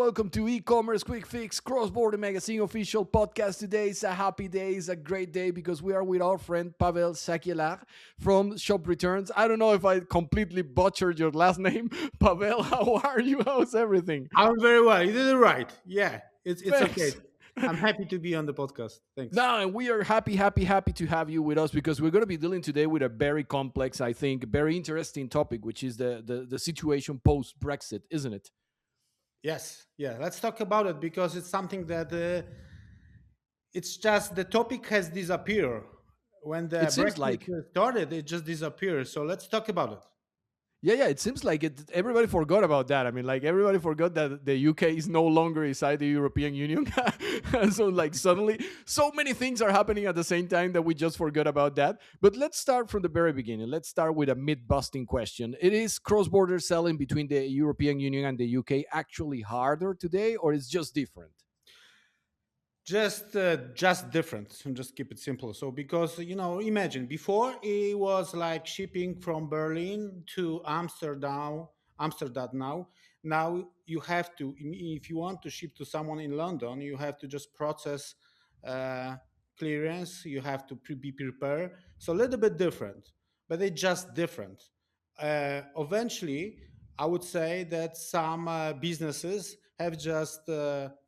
welcome to Ecommerce Quick Fix Cross Border Magazine official podcast. Today is a happy day, it's a great day because we are with our friend Pavel Sakielar from Shopreturns. I don't know if I completely butchered your last name. Pavel, how are you? How's everything? I'm very well. You did it right. Yeah, it's okay. Thanks. I'm happy to be on the podcast. Thanks. Now, and we are happy to have you with us because we're going to be dealing today with a very complex, I think, very interesting topic, which is the situation post Brexit, isn't it? Yes, yeah. Let's talk about it because it's something that it's just the topic has disappeared when It the seems Brexit like started. It just disappeared. So let's talk about it. yeah. It seems like everybody forgot about that. I mean, like everybody forgot that the UK is no longer inside the European Union. So, like suddenly, so many things are happening at the same time that we just forgot about that. But let's start from the very beginning. Let's start with a myth-busting question. It is cross-border selling between the European Union and the UK actually harder today, or it's just different? Just different and just keep it simple. So because imagine before it was like shipping from Berlin to Amsterdam now you have to, if you want to ship to someone in London, you have to just process uh, clearance, you have to be prepared. So a little bit different, but it's just different. Eventually I would say that some businesses have just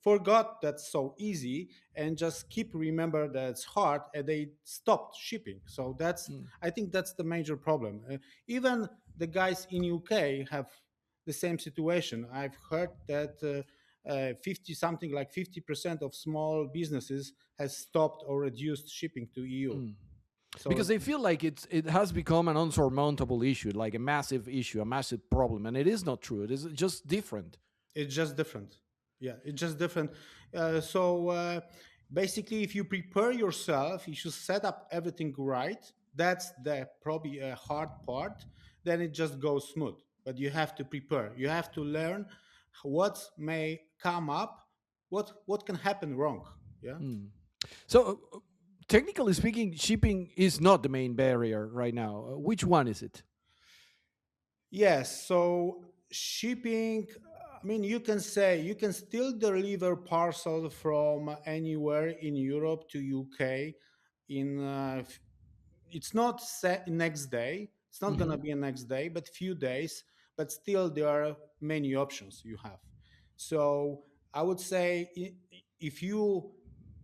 forgot that's so easy and just keep remember that it's hard and they stopped shipping. So that's, Mm. I think that's the major problem. Even the guys in UK have the same situation. I've heard that 50 something like 50% of small businesses has stopped or reduced shipping to EU. Mm. Because So they feel like it has become an unsurmountable issue, like a massive issue, a massive problem, and it is not true. It is just different. it's just different. Yeah, it's just different. So basically, if you prepare yourself, you should set up everything right. That's the probably a hard part. Then it just goes smooth. But you have to prepare. You have to learn what may come up, what can happen wrong. Yeah. Mm. So, technically speaking, shipping is not the main barrier right now. Which one is it? Yes, so shipping, I mean, you can say you can still deliver parcel from anywhere in Europe to UK in it's not set next day. It's not going to Hmm. be a next day, but few days, but still there are many options you have. So I would say if you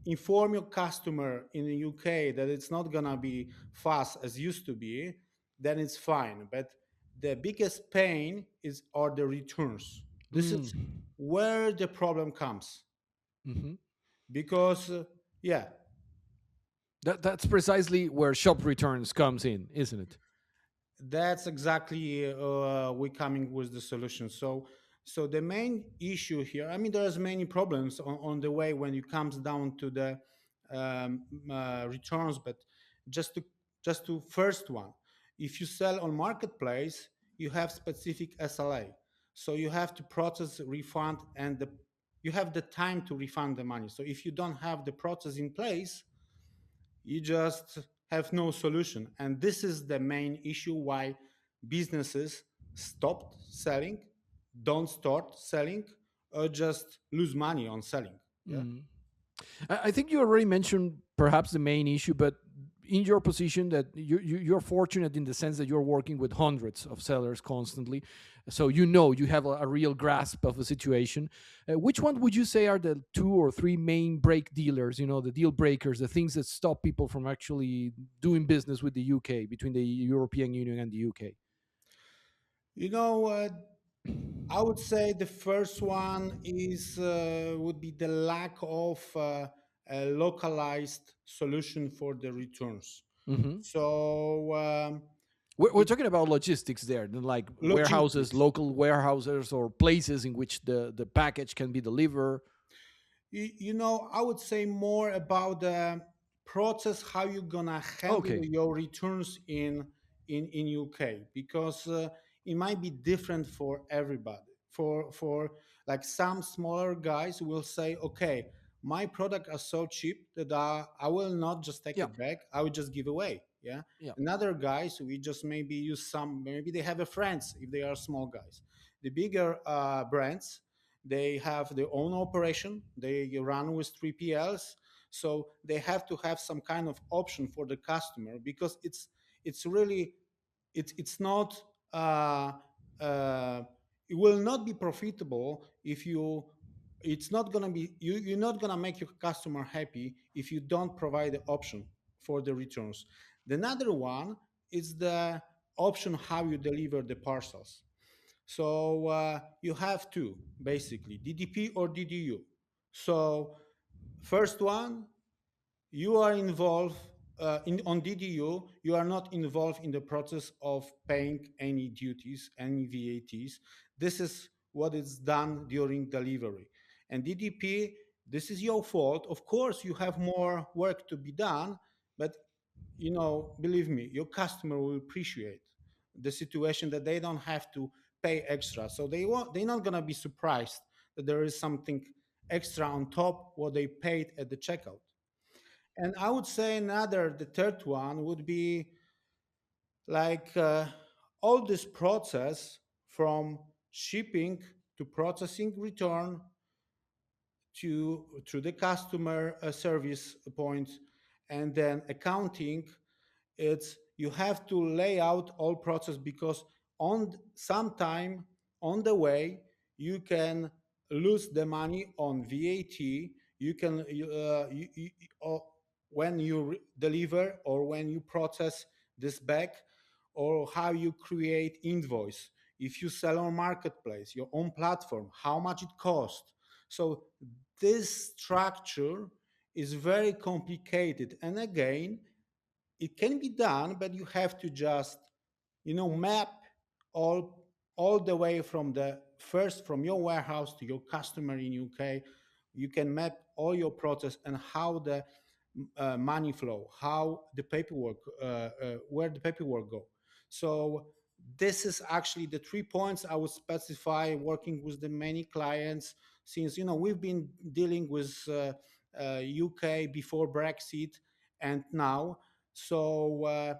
inform your customer in the UK that it's not going to be fast as used to be, then it's fine. But the biggest pain is are the returns. This is Mm. where the problem comes Hmm. because yeah, That's precisely where shop returns comes in, isn't it? that's exactly we coming with the solution. So the main issue here, I mean, there's many problems on the way when it comes down to the returns, but just to first one, if you sell on marketplace, you have specific SLA, so you have to process refund and you have the time to refund the money. So if you don't have the process in place, you just have no solution. And this is the main issue why businesses stopped selling, don't start selling, or just lose money on selling. Yeah. Mm. I think you already mentioned perhaps the main issue, but in your position that you're fortunate in the sense that you're working with hundreds of sellers constantly, so you have a real grasp of the situation. Which one would you say are the two or three main break dealers, the deal breakers, the things that stop people from actually doing business with the UK, between the European Union and the UK? You know, I would say the first one is would be the lack of a localized solution for the returns. Hmm. So We're it, talking about logistics there, like warehouses, logistics. local warehouses, or places in which the package can be delivered. I would say more about the process how you're gonna handle Okay. your returns in UK, because it might be different for everybody. For like some smaller guys will say, okay, my product are so cheap that I will not just take Yeah. it back, I will just give away. Yeah. Yeah. Another guys we just maybe use some, maybe they have a friends if they are small guys. The bigger brands, they have their own operation, they run with 3PLs, so they have to have some kind of option for the customer, because it's really it's not uh, uh, it will not be profitable if you it's not going to be you're not going to make your customer happy if you don't provide the option for the returns. The another one is the option how you deliver the parcels. So you have two, basically, DDP or DDU. So first one, you are involved on DDU, you are not involved in the process of paying any duties, any VATs. This is what is done during delivery. And DDP, this is your fault. Of course, you have more work to be done, but believe me, your customer will appreciate the situation that they don't have to pay extra. So they're not gonna be surprised that there is something extra on top what they paid at the checkout. And I would say the third one would be like all this process from shipping to processing return to the customer service point, and then accounting. It's you have to lay out all process, because on sometime on the way you can lose the money on VAT. You can when you deliver or when you process this back, or how you create invoice. If you sell on marketplace, your own platform, how much it costs. So this structure is very complicated, and again, it can be done, but you have to just map all the way from the first from your warehouse to your customer in UK. You can map all your process and how the money flow, how the paperwork, where the paperwork go. So this is actually the 3 points I would specify working with the many clients, since we've been dealing with UK before Brexit and now. So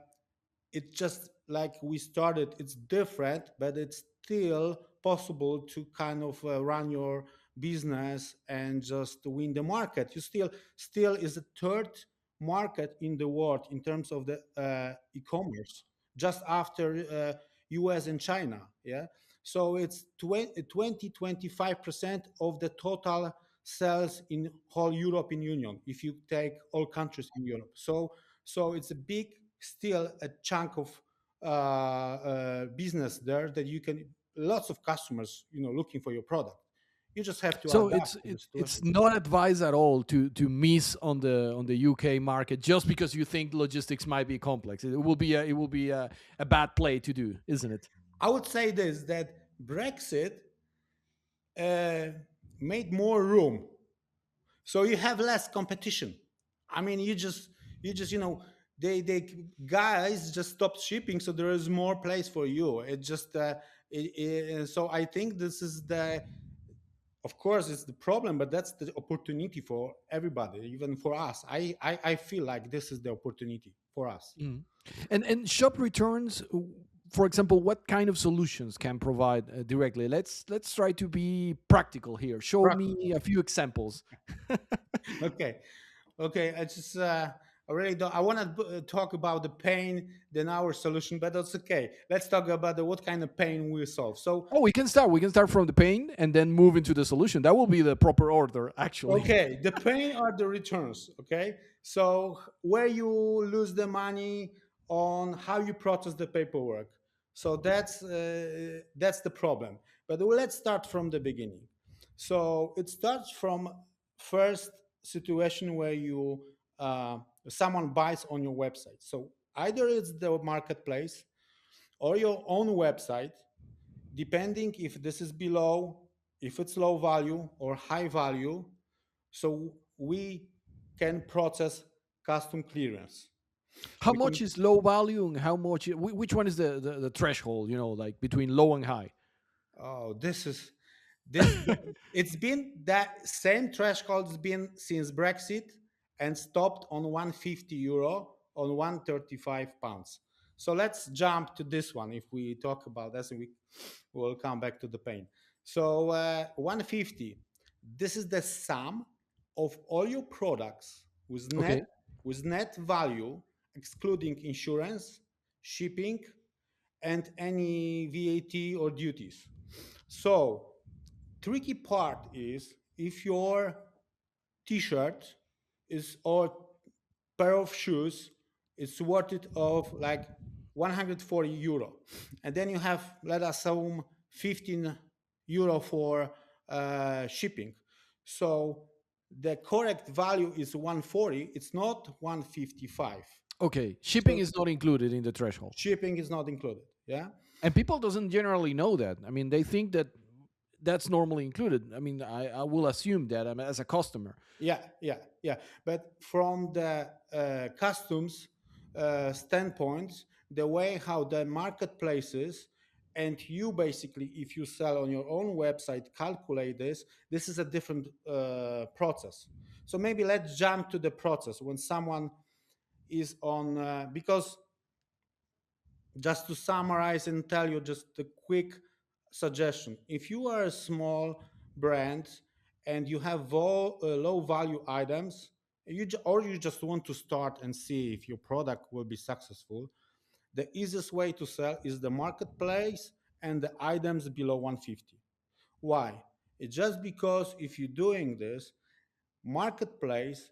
it's just like we started. It's different, but it's still possible to kind of run your business and just win the market. You still is the third market in the world in terms of the e-commerce, just after US and China. Yeah, so it's 25% of the total sales in whole European Union if you take all countries in Europe. So it's a big, still a chunk of business there, that you can lots of customers looking for your product. You just have to So adapt to the it's situation. not advised at all to miss on the UK market just because you think logistics might be complex. It will be a bad play to do, isn't it? I would say this, that Brexit uh, made more room, so you have less competition. I mean, you just they guys just stopped shipping, so there is more place for you. It just so I think this is the of course it's the problem, but that's the opportunity for everybody, even for us. I feel like this is the opportunity for us. Mm. And shop returns, for example, what kind of solutions can provide directly? Let's try to be practical here. Show me a few examples. Okay. Okay, I just I really don't. I want to talk about the pain than our solution, but that's okay. Let's talk about what kind of pain we solve. So, Oh, we can start. We can start from the pain and then move into the solution. That will be the proper order, actually. okay, the pain are the returns. Okay, so where you lose the money on how you process the paperwork. So that's the problem. But let's start from the beginning. So it starts from first situation where you someone buys on your website. So either it's the marketplace or your own website, depending if this is below, if it's low value or high value. So we can process custom clearance. How We can. much is low value and how much? Which one is the threshold? Like between low and high. Oh, this. It's been that same threshold has been since Brexit, and stopped on 150 euro, on 135 pounds. So let's jump to this one. If we talk about this, we will come back to the pain. So 150. This is the sum of all your products Okay. with net value, excluding insurance, shipping, and any VAT or duties. So tricky part is if your t-shirt is or pair of shoes is worth it of like 140 euro, and then you have, let us assume, 15 euro for shipping. So the correct value is 140, it's not 155. Okay. Shipping So is not included in the threshold. shipping is not included. Yeah. And people doesn't generally know that. I mean, they think that that's normally included. I mean, I will assume that, I mean, as a customer. Yeah. But from the customs standpoint, the way how the marketplaces and you basically, if you sell on your own website, calculate this is a different process. So maybe let's jump to the process when someone is on, because just to summarize and tell you just a quick suggestion. If you are a small brand and you have low value items, or you just want to start and see if your product will be successful, the easiest way to sell is the marketplace and the items below 150. Why? It's just because if you're doing this, marketplace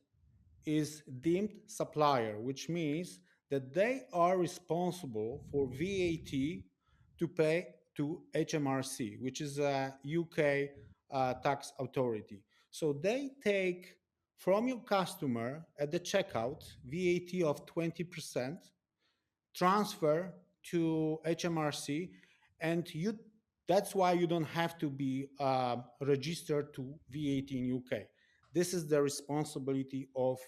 is deemed supplier, which means that they are responsible for VAT to pay to HMRC, which is a UK tax authority. So they take from your customer at the checkout VAT of 20%, transfer to HMRC, and you that's why you don't have to be registered to VAT in UK. This is the responsibility of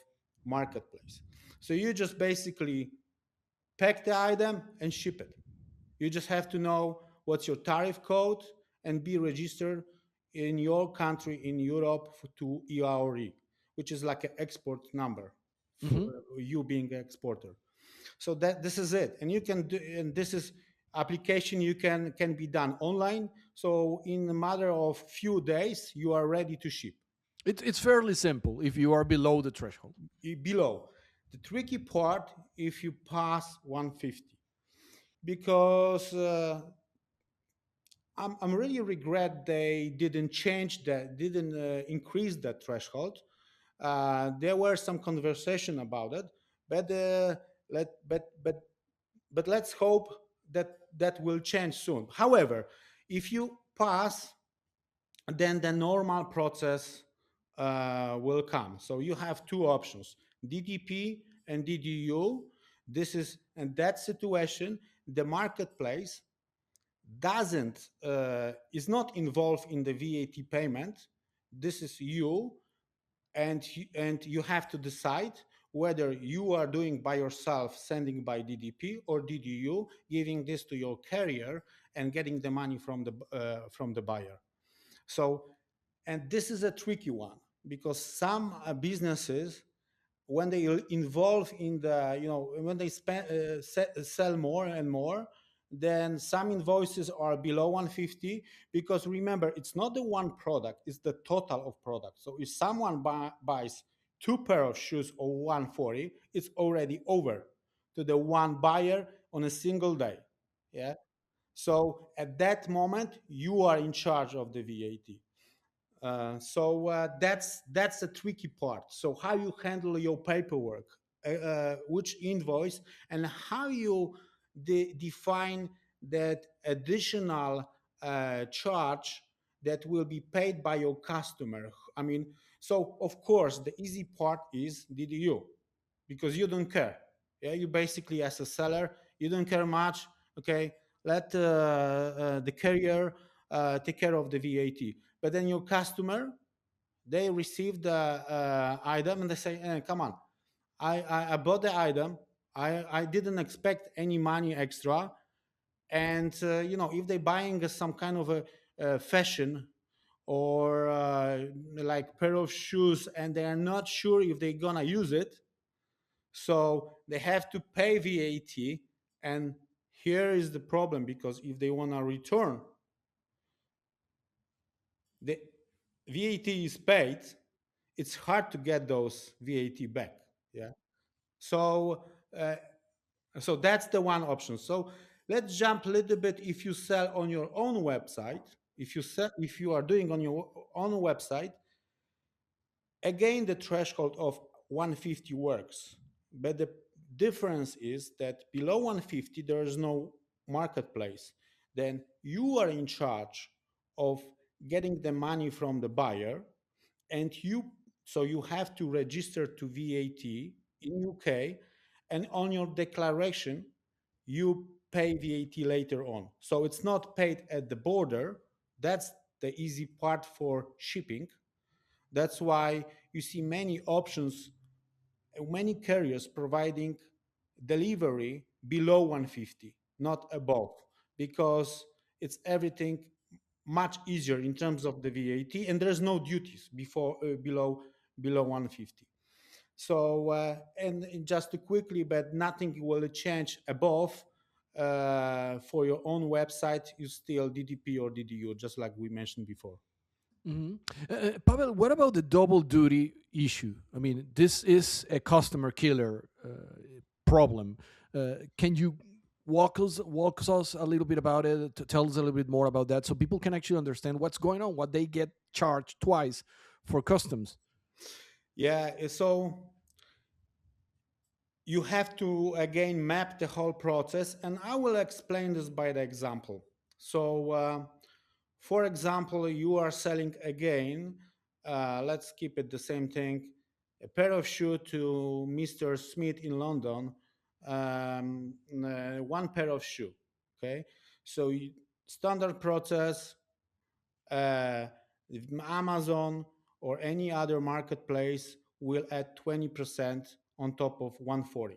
marketplace. So you just basically pack the item and ship it. You just have to know what's your tariff code and be registered in your country in Europe to ERE, which is like an export number for Hmm. you being an exporter. So that this is it, and you can do, and this is application you can be done online. So in a matter of few days you are ready to ship. It's fairly simple if you are below the threshold. Below, the tricky part if you pass 150, because I'm really regret they didn't change that, didn't increase that threshold. There were some conversation about it, but let but let's hope that that will change soon. However, if you pass, then the normal process will come. So you have two options: DDP and DDU. This is in that situation, the marketplace doesn't is not involved in the VAT payment. This is you, and you have to decide whether you are doing by yourself, sending by DDP, or DDU, giving this to your carrier and getting the money from the buyer. So, and this is a tricky one because some businesses, when they involve in the, when they sell more and more, then some invoices are below 150, because remember, it's not the one product, it's the total of products. So if someone buys two pair of shoes or 140, it's already over to the one buyer on a single day. Yeah. So at that moment you are in charge of the VAT. So that's a tricky part. So how you handle your paperwork, which invoice, and how you define that additional charge that will be paid by your customer. I mean, so of course the easy part is DDU, because you don't care. Yeah, you basically, as a seller, you don't care much. Okay, let the carrier take care of the VAT. But then your customer, they receive the item and they say, come on, I bought the item. I didn't expect any money extra. And, if they're buying some kind of a fashion or like pair of shoes and they are not sure if they're going to use it, so they have to pay VAT. And here is the problem, because if they want to return the VAT is paid, it's hard to get those VAT back. Yeah. So uh, so that's the one option. So let's jump a little bit. If you sell on your own website, if you are doing on your own website, again the threshold of 150 works. But the difference is that below 150 there is no marketplace. Then you are in charge of getting the money from the buyer, and you have to register to VAT in UK, and on your declaration you pay VAT later on. So it's not paid at the border. That's the easy part for shipping. That's why you see many options, many carriers providing delivery below 150, not above, because it's everything much easier in terms of the VAT, and there's no duties below 150. So and just to quickly, but nothing will change above. For your own website, you still DDP or DDU, just like we mentioned before. Hmm. Pavel, what about the double duty issue? I mean, this is a customer killer problem. Can you walk us a little bit about it? To tell us a little bit more about that, so people can actually understand what's going on, what they get charged twice for customs. Yeah, so you have to again map the whole process, and I will explain this by the example. So for example, you are selling again, let's keep it the same thing, a pair of shoes to Mr. Smith in London, one pair of shoe. Okay, so standard process, uh, Amazon or any other marketplace will add 20% on top of 140.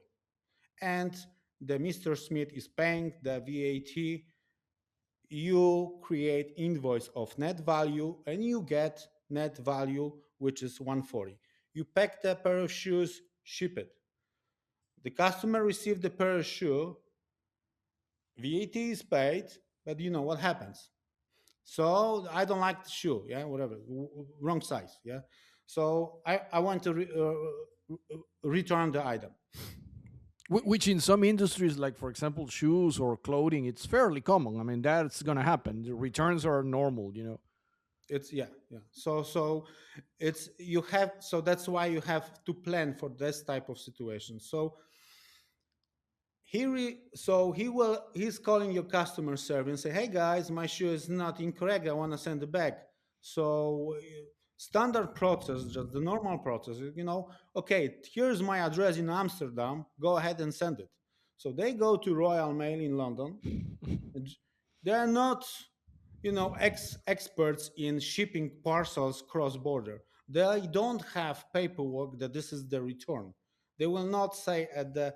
And the Mr. Smith is paying the VAT. You create invoice of net value and you get net value, which is 140. You pack the pair of shoes, ship it. The customer received the pair of shoe, VAT is paid, but you know what happens. So I don't like the shoe, yeah, whatever, wrong size, yeah. So I want to return the item. Which in some industries, like for example shoes or clothing, it's fairly common. I mean, that's going to happen. The returns are normal. It's yeah, yeah. So it's you have so that's why you have to plan for this type of situation. So he's calling your customer service and say, hey guys, my shoe is not incorrect, I want to send it back. So standard process, just the normal process, okay, here's my address in Amsterdam, go ahead and send it. So they go to Royal Mail in London. They are not experts in shipping parcels cross border. They don't have paperwork that this is the return. They will not say at the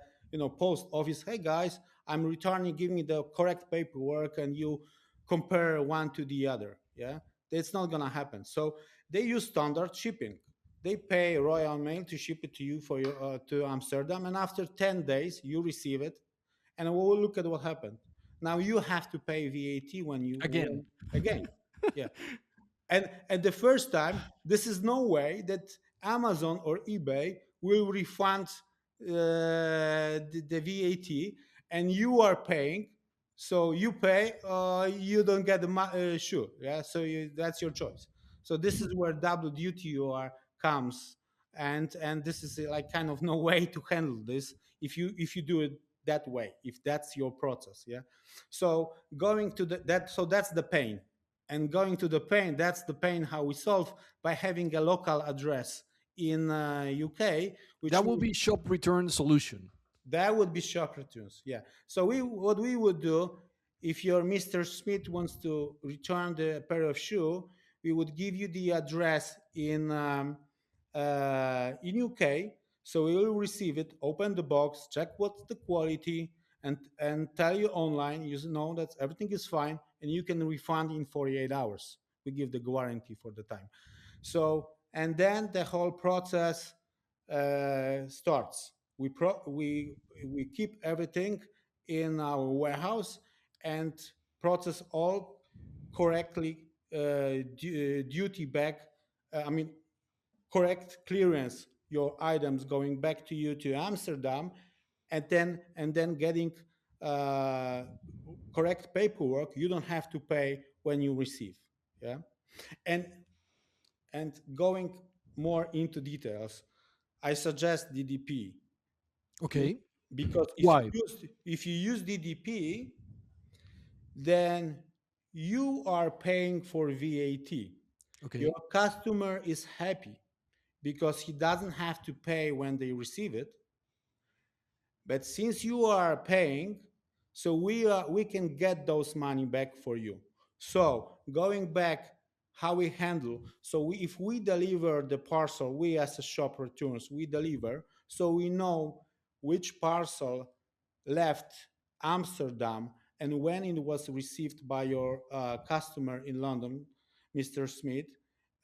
post office, hey guys, I'm returning, give me the correct paperwork, and you compare one to the other. Yeah, it's not gonna happen. So they use standard shipping. They pay Royal Mail to ship it to you for your to Amsterdam, and after 10 days you receive it, and we'll look at what happened. Now you have to pay VAT Again. again. Yeah. And the first time, this is no way that Amazon or eBay will refund the VAT, and you are paying. So you pay, you don't get the shoe. Yeah, so that's your choice. So this is where double duty comes, and this is like kind of no way to handle this if you do it that way, if that's your process. Yeah. So going to that's the pain, and going to the pain, that's the pain how we solve by having a local address in UK, which That will means be shop return solution. that would be Shopreturns. Yeah. So what we would do, if your Mr. Smith wants to return the pair of shoe, we would give you the address in UK. So we will receive it, open the box, check what's the quality, and tell you online. You know that everything is fine, and you can refund in 48 hours. We give the guarantee for the time. So and then the whole process starts. We keep everything in our warehouse and process all correctly duty back. I mean, correct clearance your items going back to you to Amsterdam, and then getting uh, correct paperwork. You don't have to pay when you receive. Yeah, and and going more into details, I suggest DDP. Mm, Okay. because Why? if you use DDP, then you are paying for VAT. Your Okay. customer is happy because he doesn't have to pay when they receive it. But since you are paying, so we can get those money back for you. So going back, how we handle. So if we deliver the parcel, we as a shop returns, we deliver. So we know which parcel left Amsterdam and when it was received by your customer in London, Mr. Smith.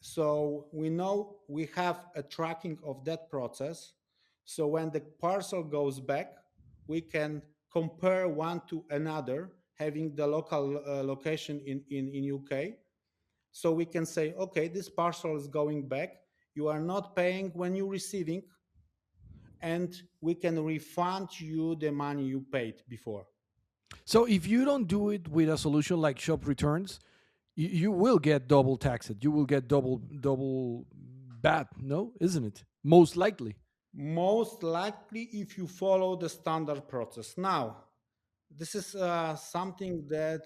So we know we have a tracking of that process. So when the parcel goes back, we can compare one to another, having the local location in UK. So we can say, okay, this parcel is going back. You are not paying when you're receiving, and we can refund you the money you paid before. So if you don't do it with a solution like shop returns, you will get double taxed. You will get double bad, no? Isn't it? Most likely. Most likely, if you follow the standard process. Now, this is something that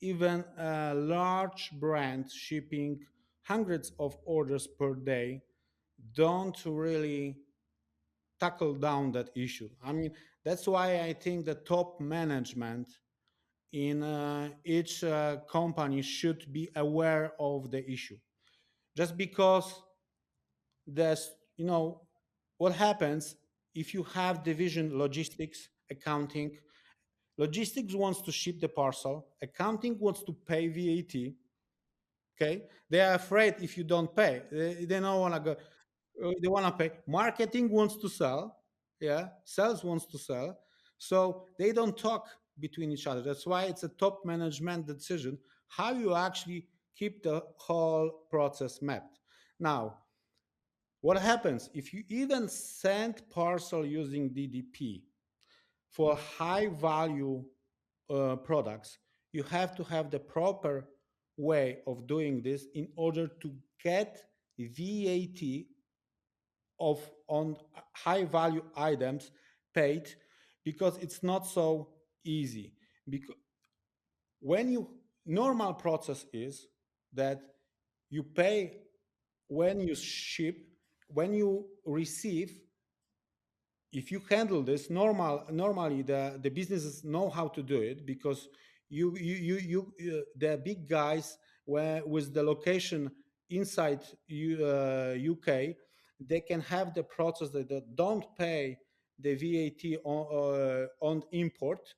even large brands shipping hundreds of orders per day don't really tackle down that issue. I mean, that's why I think the top management in each company should be aware of the issue. Just because there's, what happens if you have division logistics, accounting. Logistics wants to ship the parcel, accounting wants to pay VAT. Okay, they are afraid if you don't pay, they don't want to go. They want to pay. Marketing wants to sell. Yeah, sales wants to sell. So they don't talk between each other. That's why it's a top management decision how you actually keep the whole process mapped. Now, what happens if you even send parcel using DDP for high value products? You have to have the proper way of doing this in order to get VAT of on high value items paid, because it's not so easy. Because when you normal process is that you pay when you ship, when you receive. If you handle this normally the businesses know how to do it, because the big guys with the location inside UK, they can have the process that don't pay the VAT on import.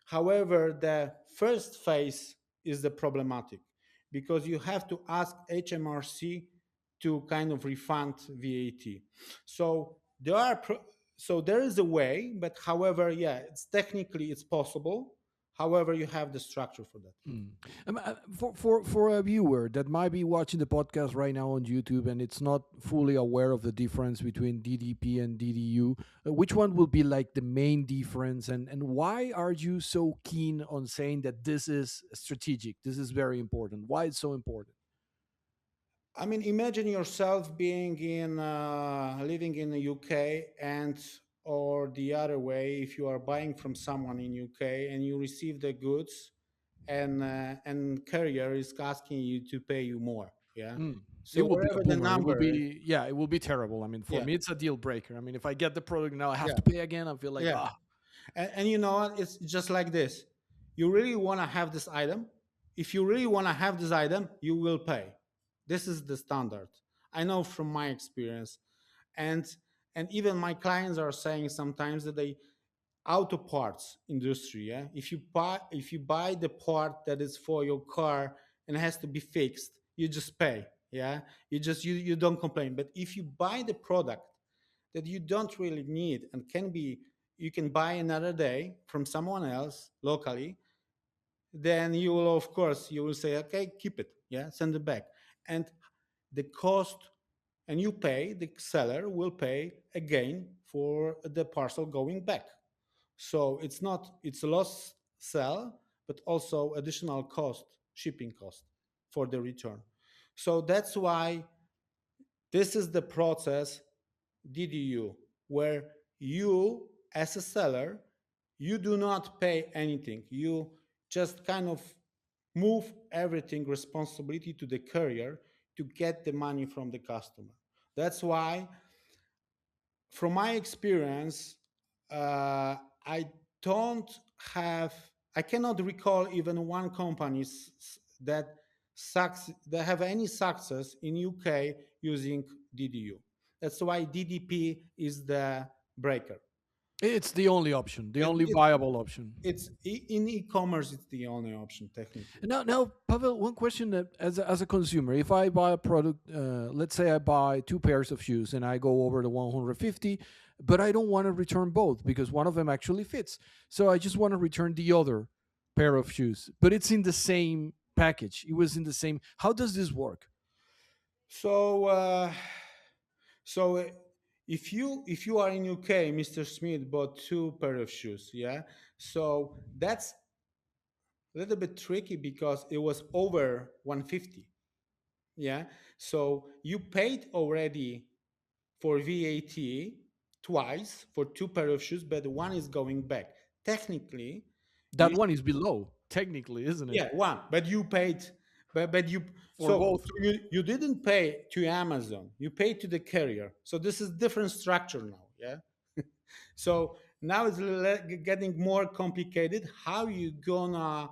However, the first phase is the problematic, because you have to ask HMRC to kind of refund VAT. So there are so there is a way, but however, yeah, it's possible. However, you have the structure for that. Mm. For a viewer that might be watching the podcast right now on YouTube and it's not fully aware of the difference between DDP and DDU, which one will be like the main difference, and why are you so keen on saying that this is strategic? This is very important. Why it's so important? I mean, imagine yourself being in living in the UK, and or the other way, if you are buying from someone in UK and you receive the goods, and courier is asking you to pay you more. Yeah. Mm. It So will be a whatever the boomer. It will number, be, yeah, it will be terrible. I mean, for yeah, me, it's a deal breaker. I mean, if I get the product now, I have yeah, to pay again. I feel like, yeah. ah, And you know what? It's just like this. You really want to have this item. If you really want to have this item, you will pay. This is the standard. I know from my experience, and even my clients are saying sometimes that they auto parts industry. Yeah, if you buy the part that is for your car and has to be fixed, you just pay. Yeah, you don't complain. But if you buy the product that you don't really need and can be, you can buy another day from someone else locally, then you will, of course, you will say, okay, keep it. Yeah, send it back. And the cost, and you pay, the seller will pay again for the parcel going back. So it's not, it's a loss sell, but also additional cost, shipping cost for the return. So that's why this is the process DDU, where you, as a seller, you do not pay anything. You just kind of move everything responsibility to the courier to get the money from the customer. That's why, from my experience, I don't have, I cannot recall even one company that that have any success in UK using DDU. That's why DDP is the breaker. It's the only option, the It, only it's viable option. in e-commerce. It's the only option technically. Now, Pavel, one question that as a consumer, if I buy a product, let's say I buy two pairs of shoes and I go over the 150, but I don't want to return both because one of them actually fits. So I just want to return the other pair of shoes, but it's in the same package. It was in the same. How does this work? So, so if you are in UK, Mr. Smith bought two pair of shoes. Yeah, so that's a little bit tricky because it was over 150. Yeah, so you paid already for VAT twice for two pair of shoes, but one is going back. Technically, That you, one is below, technically, isn't it? yeah, one, but you paid, but you, For so, both. so you didn't pay to Amazon, you paid to the carrier. So this is different structure now. Yeah. So now it's getting more complicated. How you gonna,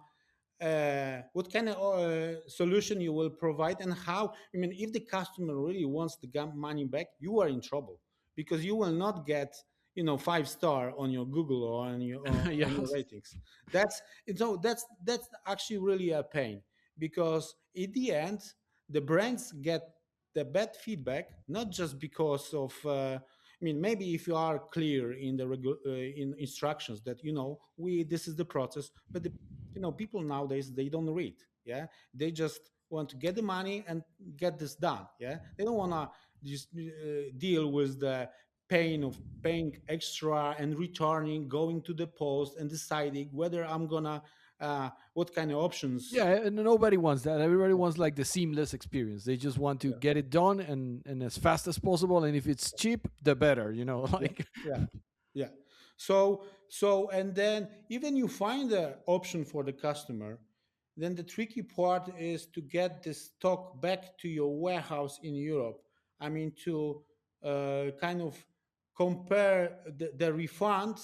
what kind of solution you will provide, and how, I mean, if the customer really wants the money back, you are in trouble, because you will not get, 5 star on your Google or on your Yes. ratings. That's, that's actually really a pain, because in the end the brands get the bad feedback, not just because of, I mean, maybe if you are clear in the in instructions that, we, this is the process, but the, people nowadays, they don't read. Yeah, they just want to get the money and get this done. Yeah, they don't want to just deal with the pain of paying extra and returning, going to the post and deciding whether I'm gonna, what kind of options. Yeah, and nobody wants that. Everybody wants like the seamless experience. They just want to Yeah, get it done and as fast as possible. And if it's cheap, the better. yeah, Like yeah, yeah. So and then even you find the option for the customer, then the tricky part is to get the stock back to your warehouse in Europe. I mean, to kind of compare the refund,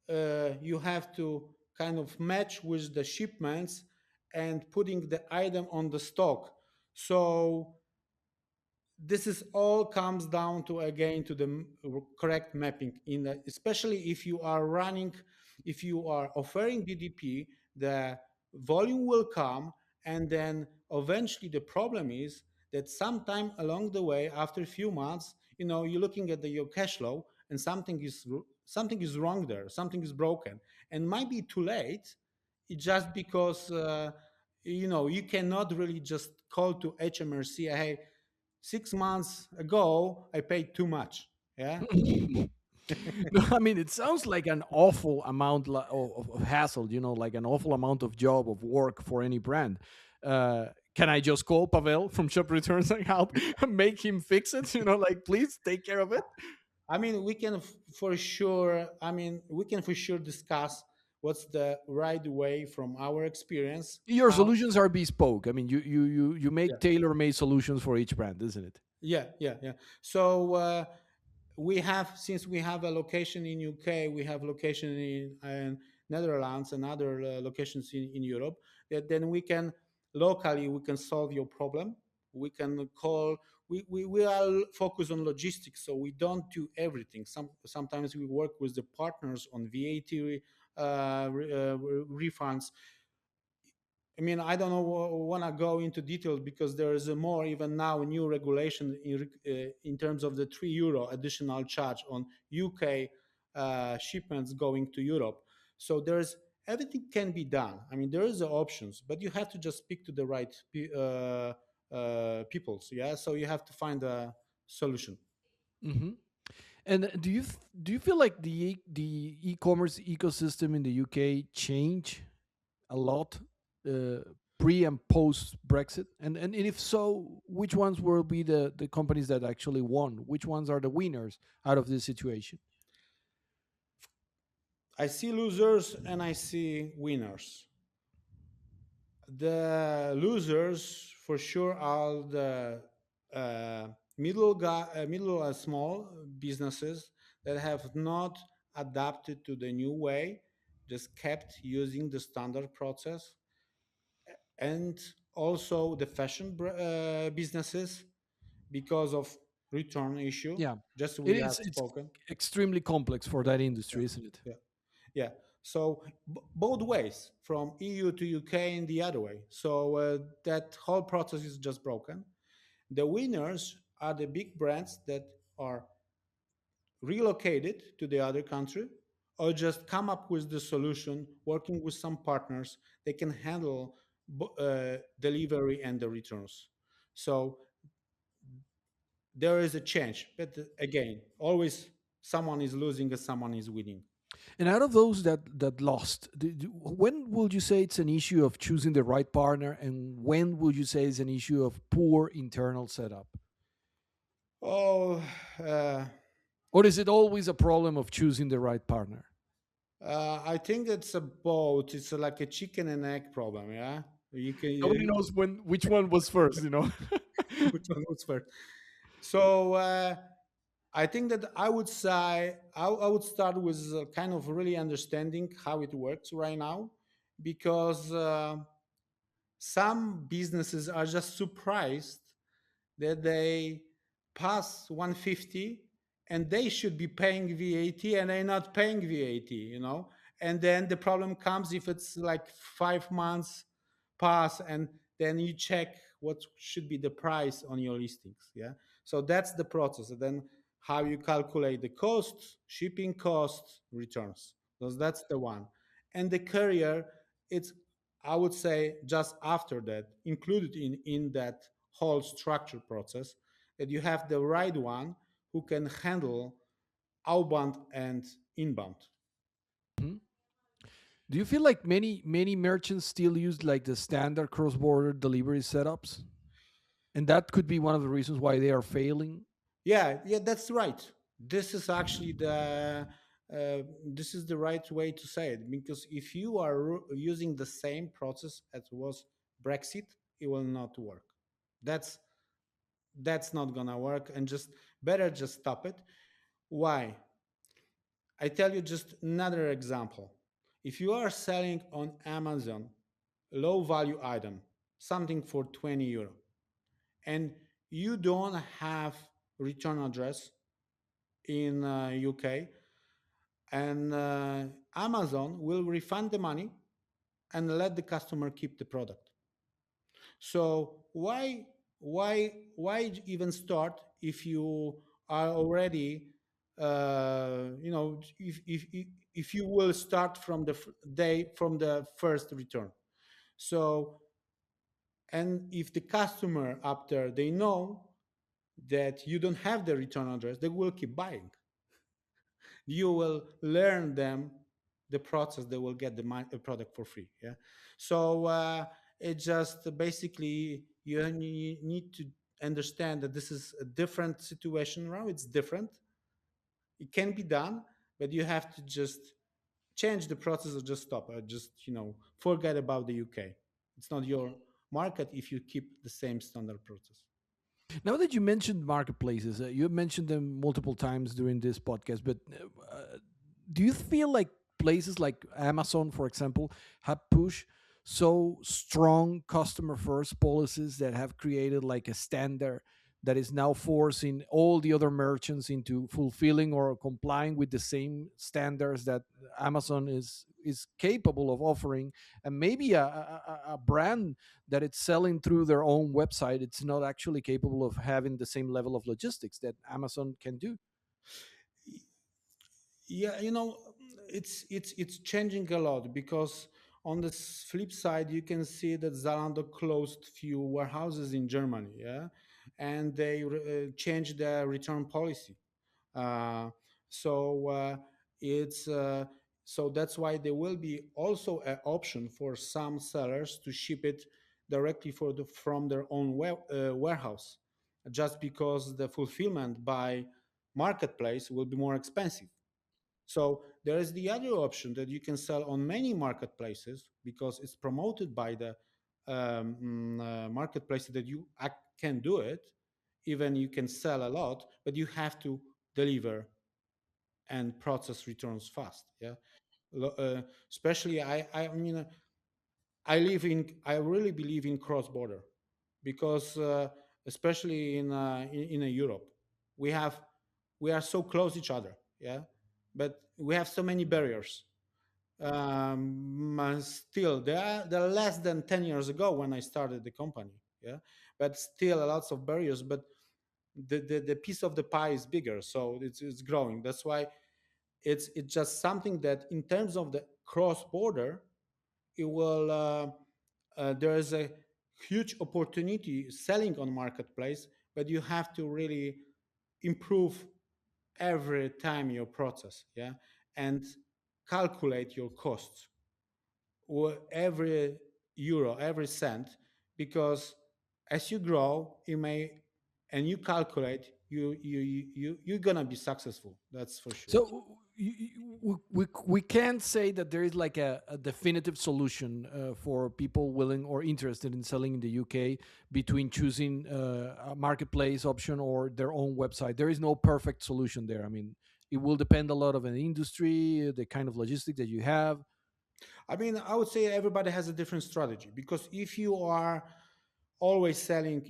you have to kind of match with the shipments and putting the item on the stock. So this is all comes down to, again, to the correct mapping in the, especially if you are running, if you are offering DDP, the volume will come, and then eventually the problem is that sometime along the way, after a few months, you're looking at your cash flow, and something is wrong there, something is broken, and might be too late. It's just because you cannot really just call to HMRC, hey, 6 months ago I paid too much. Yeah. no, I mean, it sounds like an awful amount of hassle. Like an awful amount of job of work for any brand. Can I just call Pavel from Shopreturns and help make him fix it? Like please take care of it. I mean, we can for sure. I mean, we can for sure discuss what's the right way from our experience. Your How? solutions are bespoke. I mean, you Yeah, make tailor-made solutions for each brand, isn't it? yeah, yeah, yeah. So we have, since we have a location in UK, we have location in Netherlands and other locations in Europe. That then we can locally we can solve your problem. We can call. We are focused on logistics, so we don't do everything. Sometimes we work with the partners on VAT refunds. I mean, I don't know, want to go into details, because there is a more, even now, new regulation in terms of the €3 additional charge on UK shipments going to Europe. So there's everything can be done. I mean, there is options, but you have to just speak to the right peoples. Yeah, so you have to find a solution. Hmm. And do you feel like the e-commerce ecosystem in the UK change a lot uh, pre and post Brexit? And if so, which ones will be the companies that actually won? Which ones are the winners out of this situation? I see losers and I see winners. The losers, for sure, are the middle and small businesses that have not adapted to the new way, just kept using the standard process, and also the fashion businesses because of return issue. Yeah, Just we it have is. It's spoken. extremely complex for that Yeah, industry, isn't it? yeah. Yeah. So both ways, from EU to UK and the other way. So that whole process is just broken. The winners are the big brands that are relocated to the other country or just come up with the solution, working with some partners. They can handle delivery and the returns. So there is a change. But again, always someone is losing and someone is winning. And out of those that lost, when would you say it's an issue of choosing the right partner, and when would you say it's an issue of poor internal setup? Oh, uh, Or is it always a problem of choosing the right partner? I think it's a both. It's like a chicken and egg problem. Yeah, you can. Nobody knows which one was first, you know. Which one was first? So I think that I would say I would start with kind of really understanding how it works right now, because some businesses are just surprised that they pass 150 and they should be paying VAT and they're not paying VAT. And then the problem comes if it's like 5 months pass and then you check what should be the price on your listings. Yeah. So that's the process. And then how you calculate the costs, shipping costs, returns. So that's the one. And the courier, it's, I would say, just after that, included in that whole structure process, that you have the right one who can handle outbound and inbound. Mhm. Do you feel like many merchants still use like the standard cross-border delivery setups, and that could be one of the reasons why they are failing? Yeah, yeah, that's right. This is actually this is the right way to say it, because if you are using the same process as was Brexit, it will not work. That's that's not gonna work, and just better just stop it. Why? I tell you just another example. If you are selling on Amazon low value item, something for 20 euro, and you don't have return address in UK, and Amazon will refund the money and let the customer keep the product. So why even start if you are already if you will start from the day from the first return. So, and if the customer, after they know that you don't have the return address, they will keep buying. You will learn them the process, they will get the product for free. Yeah. So it just basically you need to understand that this is a different situation now. It's different, it can be done, but you have to just change the process or just stop, just forget about the UK. It's not your market if you keep the same standard process. Now that you mentioned marketplaces, you have mentioned them multiple times during this podcast, but do you feel like places like Amazon, for example, have pushed so strong customer first policies that have created like a standard that is now forcing all the other merchants into fulfilling or complying with the same standards that Amazon is capable of offering, and maybe a brand that it's selling through their own website, it's not actually capable of having the same level of logistics that Amazon can do? Yeah, it's changing a lot, because on the flip side you can see that Zalando closed few warehouses in Germany, yeah, and they changed their return policy. uh, so it's so that's why there will be also an option for some sellers to ship it directly from their own warehouse, just because the fulfillment by marketplace will be more expensive. So there is the other option that you can sell on many marketplaces, because it's promoted by the marketplace that can do it. Even you can sell a lot, but you have to deliver and process returns fast. Yeah. Especially I mean, I really believe in cross border, because especially in Europe, we have we are so close each other. Yeah, but we have so many barriers. Still, there are less than 10 years ago when I started the company. Yeah, but still a lots of barriers. But the piece of the pie is bigger, so it's growing. That's why it's just something that in terms of the cross border, it will there is a huge opportunity selling on marketplace, but you have to really improve every time your process, yeah, and calculate your costs, or every euro, every cent, because as you grow, you may, and you calculate, you're gonna be successful. That's for sure. So we can't say that there is like a definitive solution for people willing or interested in selling in the UK between choosing a marketplace option or their own website. There is no perfect solution there. I mean, it will depend a lot of an industry, the kind of logistics that you have. I mean, I would say everybody has a different strategy, because if you are always selling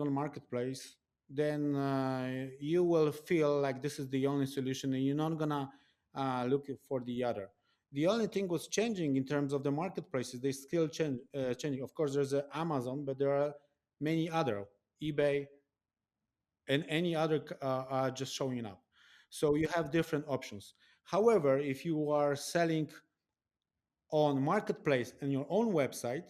on marketplace, then you will feel like this is the only solution, and you're not gonna look for the other. The only thing was changing in terms of the marketplaces. They still changing. Of course, there's Amazon, but there are many other, eBay, and any other are just showing up. So you have different options. However, if you are selling on marketplace and your own website,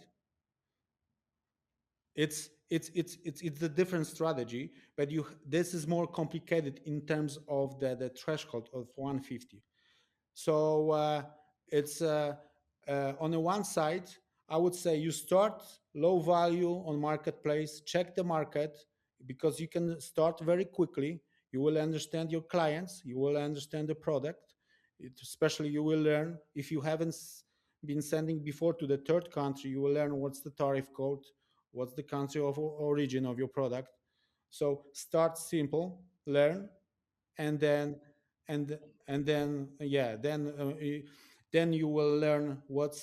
it's a different strategy, but you this is more complicated in terms of the threshold of 150. So it's on the one side, I would say you start low value on marketplace, check the market, because you can start very quickly. You will understand your clients, you will understand the product. Especially, you will learn, if you haven't been sending before to the third country, you will learn what's the tariff code, what's the country of origin of your product. So start simple, learn, and then and then yeah, then you will learn what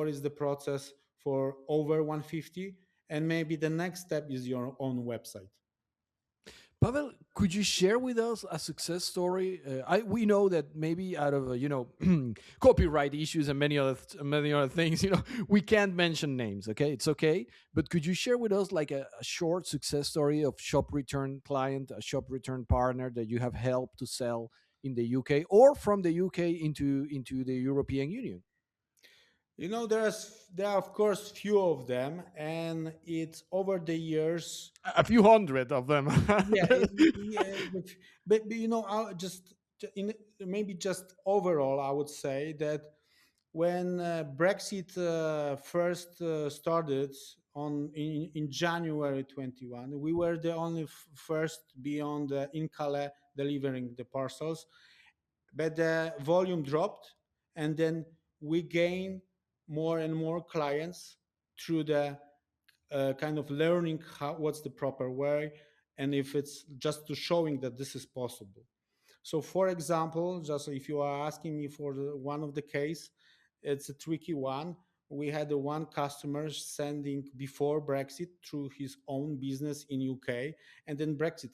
is the process for over 150, and maybe the next step is your own website. Pavel, could you share with us a success story? We know that maybe out of copyright issues and many other things, we can't mention names. Okay, it's okay. But could you share with us like a short success story of shop return client, a shop return partner that you have helped to sell in the UK or from the UK into the European Union? There are of course few of them, and it's over the years. A few hundred of them. Yeah, yeah, but I'll maybe just overall, I would say that when Brexit first started in January 21, we were the only first beyond in Calais delivering the parcels, but the volume dropped, and then we gained more and more clients through the kind of learning what's the proper way, and if it's just to showing that this is possible. So, for example, just if you are asking me for one of the case, it's a tricky one. We had one customer sending before Brexit through his own business in UK, and then Brexit,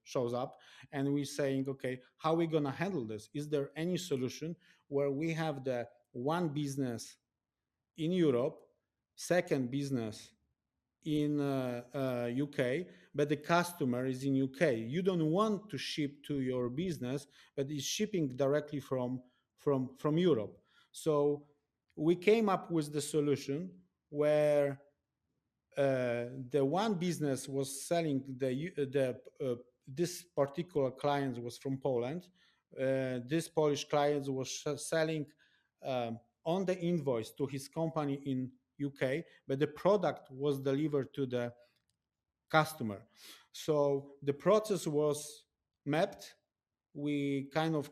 shows up, and we're saying, okay, how are we gonna handle this? Is there any solution where we have the one business in Europe, second business in UK, but the customer is in UK. You don't want to ship to your business, but it's shipping directly from Europe. So we came up with the solution where the one business was selling the this particular client was from Poland. This Polish client was selling on the invoice to his company in UK, but the product was delivered to the customer. So the process was mapped. We kind of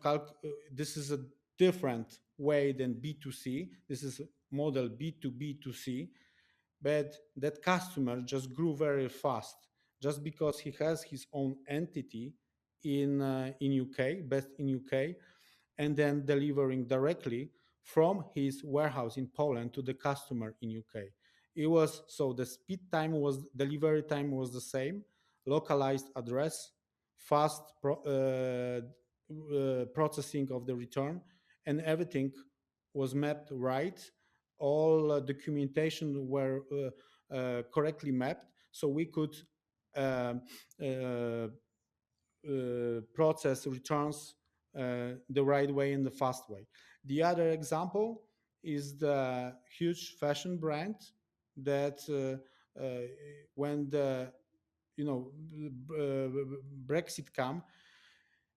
this is a different way than B2C. This is model B2B2C, but that customer just grew very fast just because he has his own entity in UK, based in UK, and then delivering directly from his warehouse in Poland to the customer in UK. It was so the speed time was delivery time was the same, localized address, fast processing of the return, and everything was mapped right. All documentation were correctly mapped, so we could um, uh, process returns the right way and the fast way. The other example is the huge fashion brand that when the Brexit come,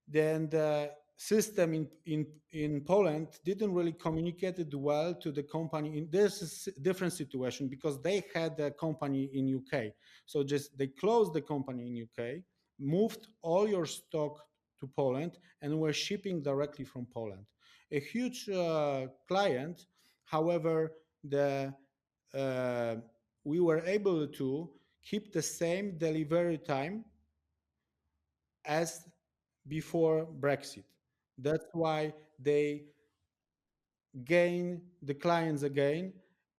then the system in Poland didn't really communicate it well to the company. This is a different situation because they had a company in UK. So just they closed the company in UK, moved all your stock to Poland, and were shipping directly from Poland. A huge client, however, the uh, we were able to keep the same delivery time as before Brexit. That's why they gain the clients again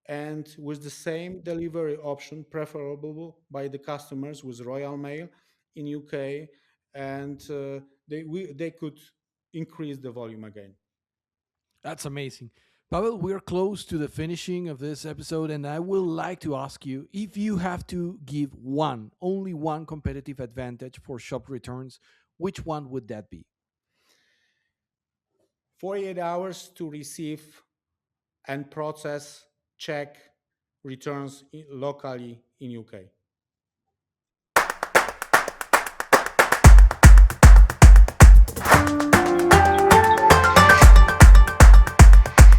and with the same delivery option preferable by the customers with Royal Mail in UK, and they could increase the volume again. That's amazing. Pavel, we're close to the finishing of this episode, and I would like to ask you if you have to give one, only one competitive advantage for shop returns, which one would that be? 48 hours to receive and process, check returns locally in UK.